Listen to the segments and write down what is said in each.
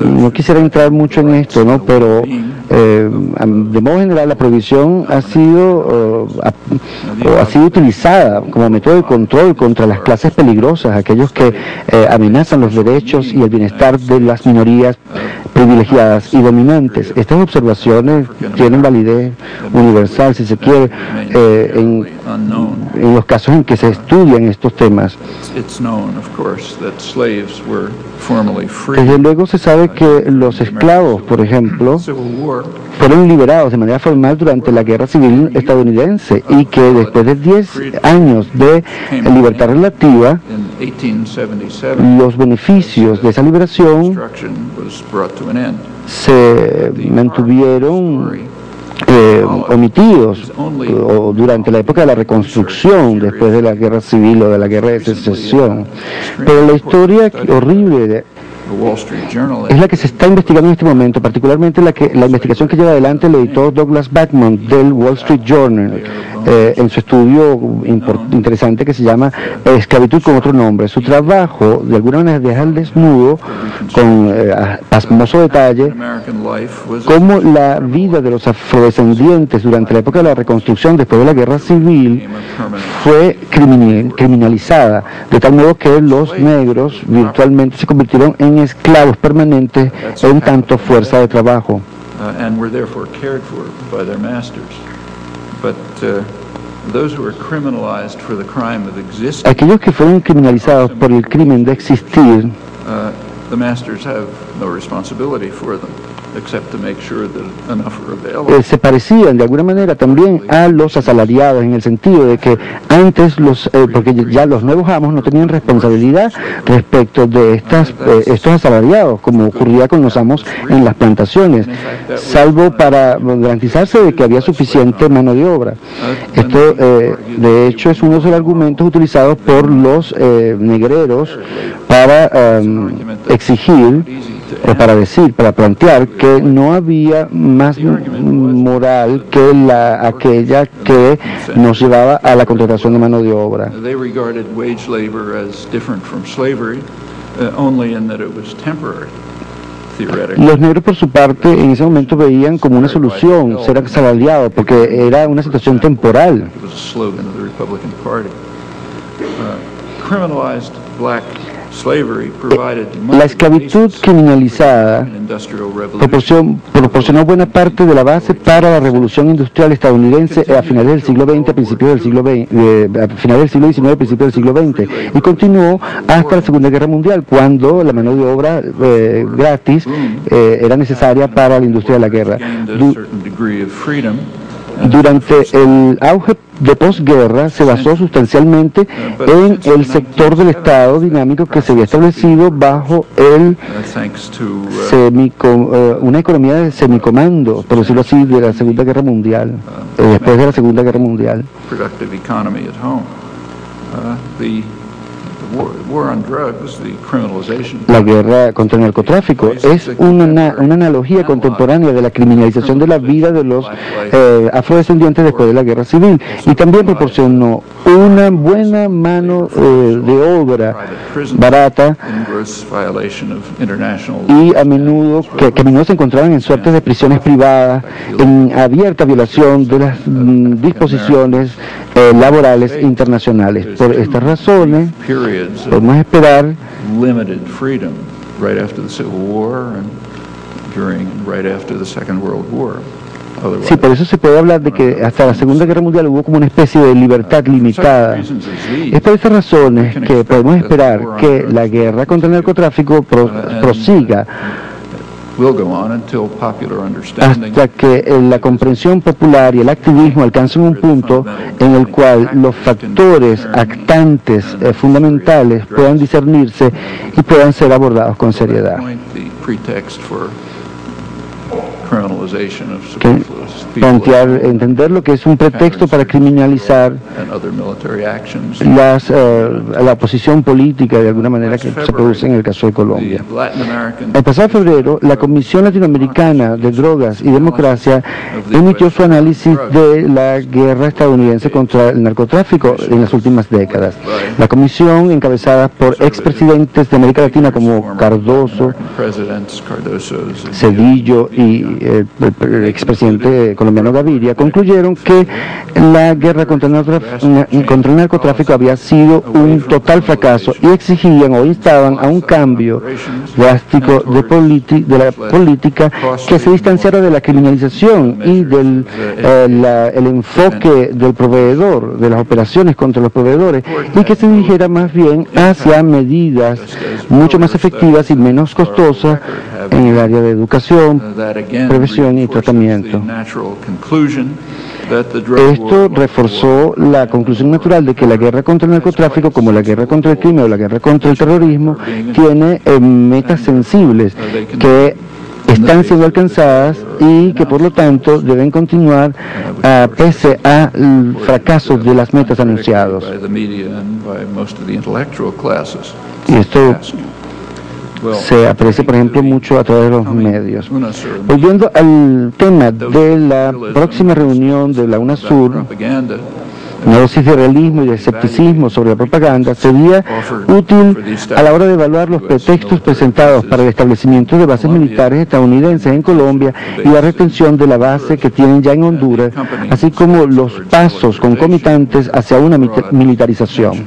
No quisiera entrar mucho en esto, ¿no? Pero de modo general la prohibición ha sido utilizada como método de control contra las clases peligrosas, aquellos que amenazan los derechos y el bienestar de las minorías privilegiadas y dominantes. Estas observaciones tienen validez universal, si se quiere, en los casos en que se estudian estos temas. Desde luego se sabe que los esclavos, por ejemplo, fueron liberados de manera formal durante la Guerra Civil estadounidense y que después de 10 años de libertad relativa, los beneficios de esa liberación se mantuvieron omitidos durante la época de la reconstrucción, después de la guerra civil o de la guerra de secesión. Pero la historia horrible es la que se está investigando en este momento, particularmente la investigación que lleva adelante el editor Douglas Bachman del Wall Street Journal, en su estudio interesante que se llama Esclavitud con otro nombre. Su trabajo, de alguna manera, deja al desnudo, con pasmoso detalle, cómo la vida de los afrodescendientes durante la época de la reconstrucción, después de la guerra civil, fue criminalizada, de tal modo que los negros virtualmente se convirtieron en esclavos permanentes en tanto fuerza de trabajo. Aquellos que fueron criminalizados por el crimen de existir, se parecían de alguna manera también a los asalariados, en el sentido de que antes porque ya los nuevos amos no tenían responsabilidad respecto de estos asalariados, como ocurría con los amos en las plantaciones, salvo para garantizarse de que había suficiente mano de obra. Esto, de hecho, es uno de los argumentos utilizados por los negreros para exigir, o para plantear que no había más moral que aquella que nos llevaba a la contratación de mano de obra. Los negros, por su parte, en ese momento veían como una solución ser asalariado, porque era una situación temporal. La esclavitud criminalizada proporcionó buena parte de la base para la revolución industrial estadounidense a finales del siglo XX, a finales del siglo XIX, principios del siglo XX, y continuó hasta la Segunda Guerra Mundial, cuando la mano de obra gratis era necesaria para la industria de la guerra. Durante el auge de posguerra se basó sustancialmente en el sector del Estado dinámico que se había establecido bajo una economía de semicomando, por decirlo así, de la Segunda Guerra Mundial, después de la Segunda Guerra Mundial. La guerra contra el narcotráfico es una analogía contemporánea de la criminalización de la vida de los afrodescendientes después de la guerra civil, y también proporcionó una buena mano de obra barata y a menudo se encontraban en suertes de prisiones privadas, en abierta violación de las disposiciones laborales internacionales. Por estas razones podemos esperar sí, por eso se puede hablar de que hasta la Segunda Guerra Mundial hubo como una especie de libertad limitada. Es por estas razones que podemos esperar que la guerra contra el narcotráfico prosiga hasta que la comprensión popular y el activismo alcancen un punto en el cual los factores actantes fundamentales puedan discernirse y puedan ser abordados con seriedad. entender lo que es un pretexto para criminalizar la oposición política de alguna manera que se produce en el caso de Colombia. El pasado febrero, la Comisión Latinoamericana de Drogas y Democracia emitió su análisis de la guerra estadounidense contra el narcotráfico en las últimas décadas. La comisión, encabezada por expresidentes de América Latina como Cardoso, Cedillo y el expresidente colombiano Gaviria, concluyeron que la guerra contra el narcotráfico había sido un total fracaso y exigían o instaban a un cambio drástico de la política que se distanciara de la criminalización y del el enfoque del proveedor, de las operaciones contra los proveedores, y que se dirigiera más bien hacia medidas mucho más efectivas y menos costosas en el área de educación, prevención y tratamiento. Esto reforzó la conclusión natural de que la guerra contra el narcotráfico, como la guerra contra el crimen o la guerra contra el terrorismo, tiene metas sensibles que están siendo alcanzadas y que por lo tanto deben continuar pese al fracaso de las metas anunciadas. Y esto se aprecia, por ejemplo, mucho a través de los medios. Volviendo al tema de la próxima reunión de la UNASUR, una dosis de realismo y de escepticismo sobre la propaganda sería útil a la hora de evaluar los pretextos presentados para el establecimiento de bases militares estadounidenses en Colombia y la retención de la base que tienen ya en Honduras, así como los pasos concomitantes hacia una militarización.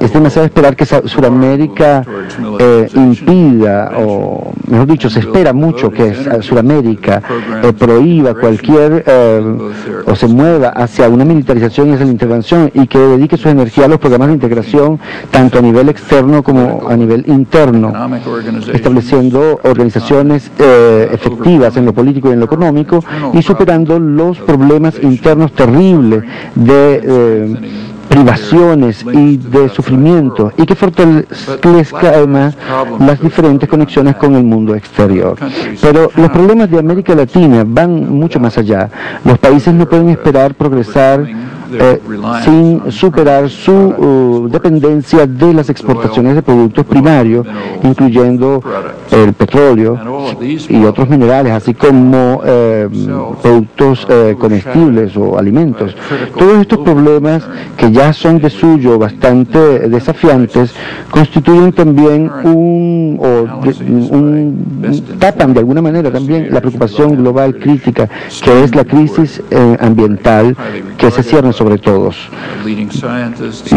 Es demasiado esperar que Sudamérica impida, o mejor dicho, se espera mucho que Sudamérica prohíba cualquier o se mueva hacia una militarización y hacia la intervención, y que dedique su energía a los programas de integración tanto a nivel externo como a nivel interno, estableciendo organizaciones efectivas en lo político y en lo económico y superando los problemas internos terribles de privaciones y de sufrimiento, y que fortalezca además las diferentes conexiones con el mundo exterior. Pero los problemas de América Latina van mucho más allá. Los países no pueden esperar progresar sin superar su dependencia de las exportaciones de productos primarios, incluyendo el petróleo y otros minerales, así como productos comestibles o alimentos. Todos estos problemas, que ya son de suyo bastante desafiantes, constituyen también tapan de alguna manera también la preocupación global crítica, que es la crisis ambiental que se cierne sobre todos.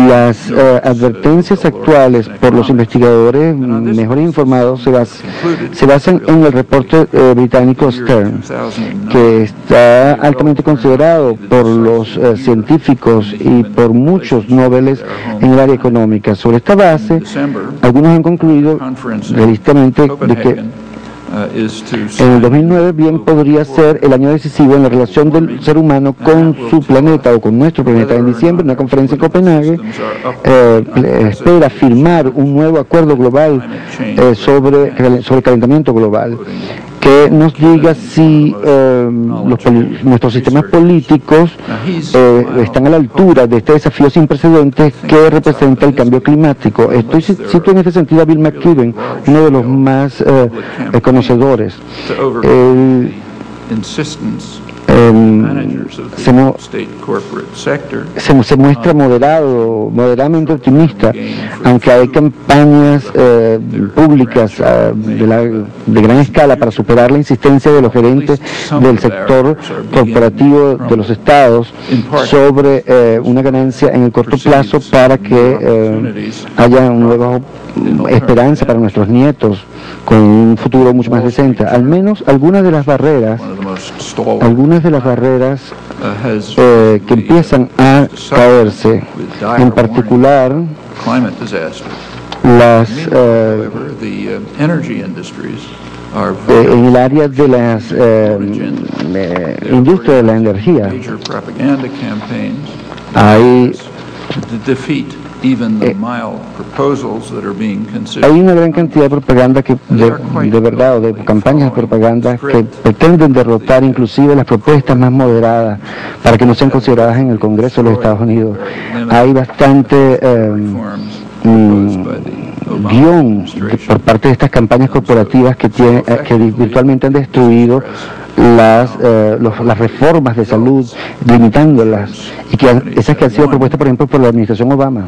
Las advertencias actuales por los investigadores mejor informados se basan en el reporte británico Stern, que está altamente considerado por los científicos y por muchos Nobeles en el área económica. Sobre esta base, algunos han concluido realisticamente de que en el 2009 bien podría ser el año decisivo en la relación del ser humano con su planeta o con nuestro planeta. En diciembre, en una conferencia en Copenhague, espera firmar un nuevo acuerdo global sobre calentamiento global, que nos diga si nuestros sistemas políticos están a la altura de este desafío sin precedentes que representa el cambio climático. Cito en este sentido a Bill McKibben, uno de los más conocedores. Se muestra moderadamente optimista, aunque hay campañas públicas de gran escala para superar la insistencia de los gerentes del sector corporativo de los estados sobre una ganancia en el corto plazo para que haya una nueva esperanza para nuestros nietos con un futuro mucho más decente. Al menos algunas de las barreras que empiezan a caerse, en particular las en el área de las industrias de la energía. Hay Hay una gran cantidad de propaganda de verdad, o de campañas de propaganda que pretenden derrotar inclusive las propuestas más moderadas para que no sean consideradas en el Congreso de los Estados Unidos. Hay bastante guión por parte de estas campañas corporativas que virtualmente han destruido las reformas de salud, limitándolas, y esas que han sido propuestas, por ejemplo, por la administración Obama.